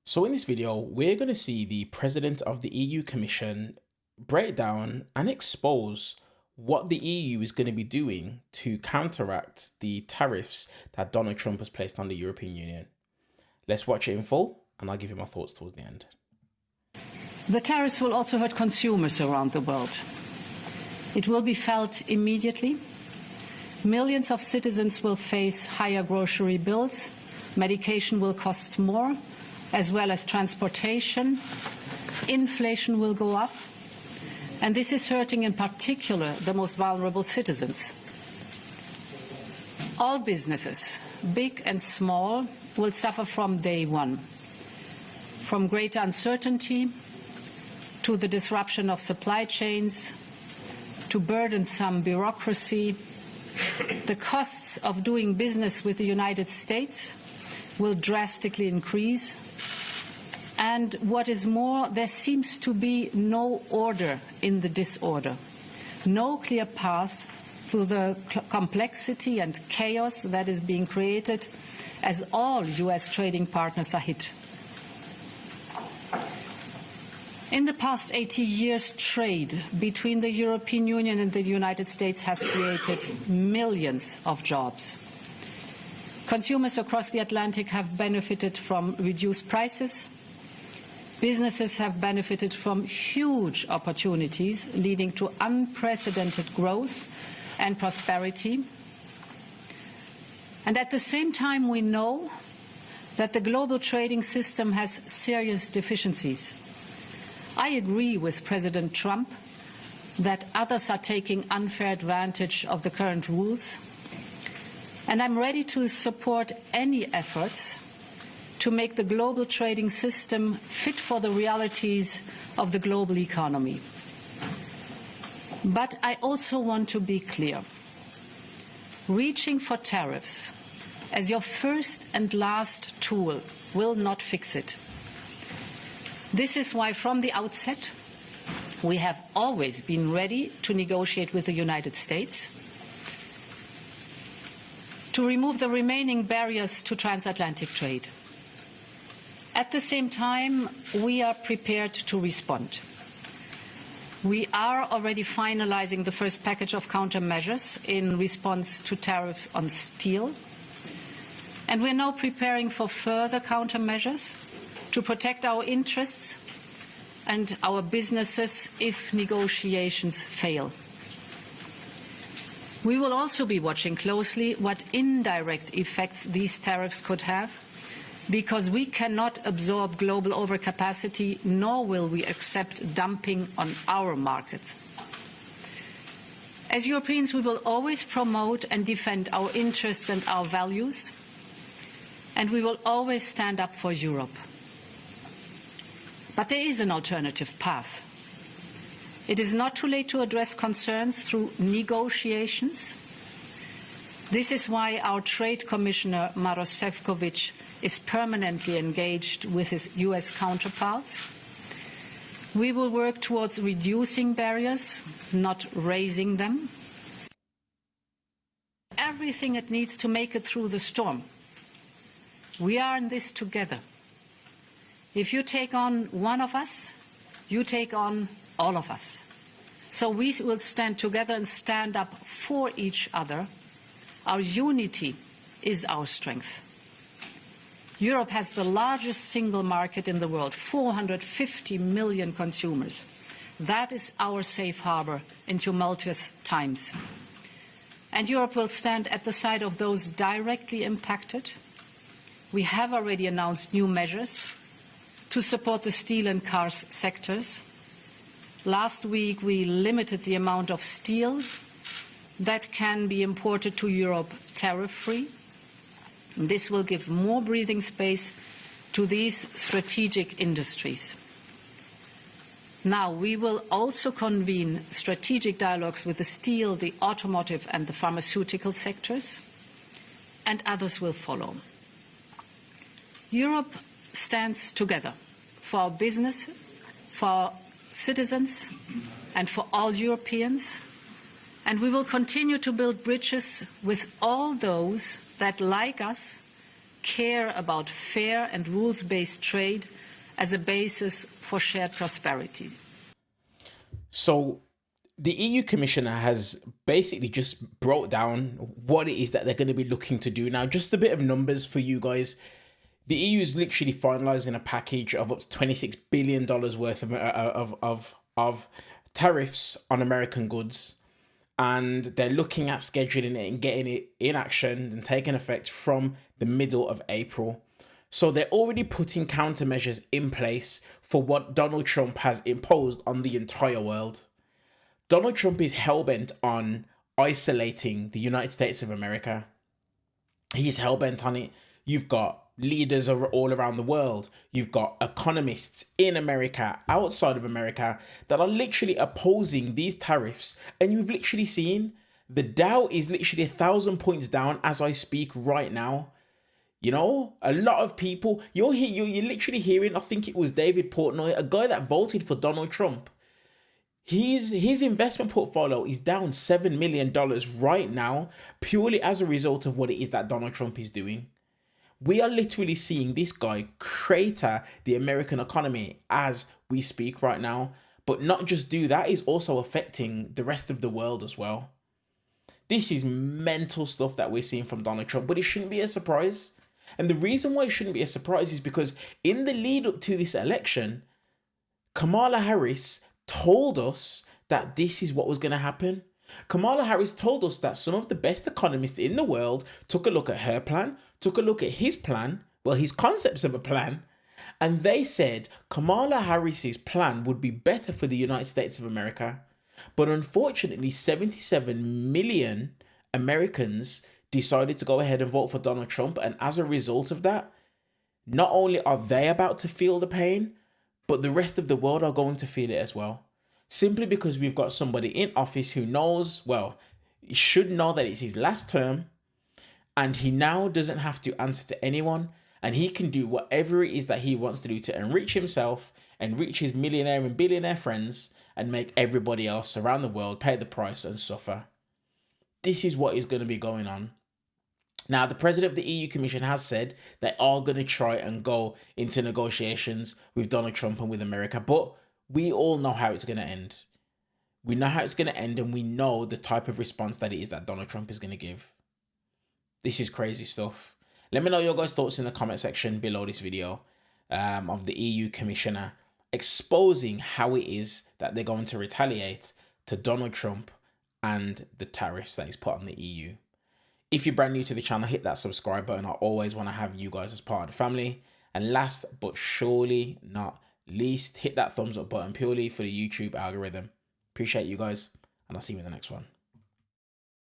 So in this video, we're going to see the President of the EU Commission break down and expose what the EU is going to be doing to counteract the tariffs that Donald Trump has placed on the European Union. Let's watch it in full and I'll give you my thoughts towards the end. The tariffs will also hurt consumers around the world. It will be felt immediately. Millions of citizens will face higher grocery bills. Medication will cost more, as well as transportation. Inflation will go up. And this is hurting in particular the most vulnerable citizens. All businesses, big and small, will suffer from day one. From greater uncertainty to the disruption of supply chains, to burdensome bureaucracy, the costs of doing business with the United States will drastically increase. And what is more, there seems to be no order in the disorder, no clear path through the complexity and chaos that is being created as all US trading partners are hit. In the past 80 years, trade between the European Union and the United States has created millions of jobs. Consumers across the Atlantic have benefited from reduced prices. Businesses have benefited from huge opportunities, leading to unprecedented growth and prosperity. And at the same time, we know that the global trading system has serious deficiencies. I agree with President Trump that others are taking unfair advantage of the current rules, and I'm ready to support any efforts to make the global trading system fit for the realities of the global economy. But I also want to be clear. Reaching for tariffs as your first and last tool will not fix it. This is why from the outset we have always been ready to negotiate with the United States to remove the remaining barriers to transatlantic trade. At the same time, we are prepared to respond. We are already finalizing the first package of countermeasures in response to tariffs on steel, and we're now preparing for further countermeasures to protect our interests and our businesses if negotiations fail. We will also be watching closely what indirect effects these tariffs could have, because we cannot absorb global overcapacity, nor will we accept dumping on our markets. As Europeans, we will always promote and defend our interests and our values, and we will always stand up for Europe. But there is an alternative path. It is not too late to address concerns through negotiations. This is why our Trade Commissioner, Maroš Šefčovič, is permanently engaged with his US counterparts. We will work towards reducing barriers, not raising them. Everything it needs to make it through the storm. We are in this together. If you take on one of us, you take on all of us. So we will stand together and stand up for each other. Our unity is our strength. Europe has the largest single market in the world, 450 million consumers. That is our safe harbor in tumultuous times. And Europe will stand at the side of those directly impacted. We have already announced new measures to support the steel and cars sectors. Last week, we limited the amount of steel that can be imported to Europe tariff-free. This will give more breathing space to these strategic industries. Now, we will also convene strategic dialogues with the steel, the automotive and the pharmaceutical sectors, and others will follow. Europe stands together for our business, for our citizens, and for all Europeans, and we will continue to build bridges with all those that, like us, care about fair and rules-based trade as a basis for shared prosperity. So the EU Commissioner has basically just brought down what it is that they're going to be looking to do now. Just a bit of numbers for you guys. The EU is literally finalising a package of up to $26 billion worth of tariffs on American goods. And they're looking at scheduling it and getting it in action and taking effect from the middle of April. So they're already putting countermeasures in place for what Donald Trump has imposed on the entire world. Donald Trump is hellbent on isolating the United States of America. He's hellbent on it. You've got leaders all around the world. You've got economists in America, outside of America, that are literally opposing these tariffs. And you've literally seen the Dow is literally 1,000 points down as I speak right now. You know, a lot of people, you're literally hearing, I think it was David Portnoy, a guy that voted for Donald Trump. His investment portfolio is down $7 million right now, purely as a result of what it is that Donald Trump is doing. We are literally seeing this guy crater the American economy as we speak right now. But not just do that, is also affecting the rest of the world as well. This is mental stuff that we're seeing from Donald Trump, but it shouldn't be a surprise. And the reason why it shouldn't be a surprise is because in the lead up to this election, Kamala Harris told us that this is what was going to happen. Kamala Harris told us that some of the best economists in the world took a look at her plan, took a look at his plan, well, his concepts of a plan, and they said Kamala Harris's plan would be better for the United States of America. But unfortunately, 77 million Americans decided to go ahead and vote for Donald Trump. And as a result of that, not only are they about to feel the pain, but the rest of the world are going to feel it as well. Simply because we've got somebody in office who knows, well, he should know that it's his last term, and he now doesn't have to answer to anyone, and he can do whatever it is that he wants to do to enrich himself and reach his millionaire and billionaire friends and make everybody else around the world pay the price and suffer. This is what is going to be going on. Now, the president of the EU Commission has said they are going to try and go into negotiations with Donald Trump and with America, but we all know how it's going to end. We know how it's going to end, and we know the type of response that it is that Donald Trump is going to give. This is crazy stuff. Let me know your guys' thoughts in the comment section below this video of the EU Commissioner exposing how it is that they're going to retaliate to Donald Trump and the tariffs that he's put on the EU. If you're brand new to the channel, hit that subscribe button. I always want to have you guys as part of the family. And last but surely not least, hit that thumbs up button purely for the YouTube algorithm. Appreciate you guys, and I'll see you in the next one.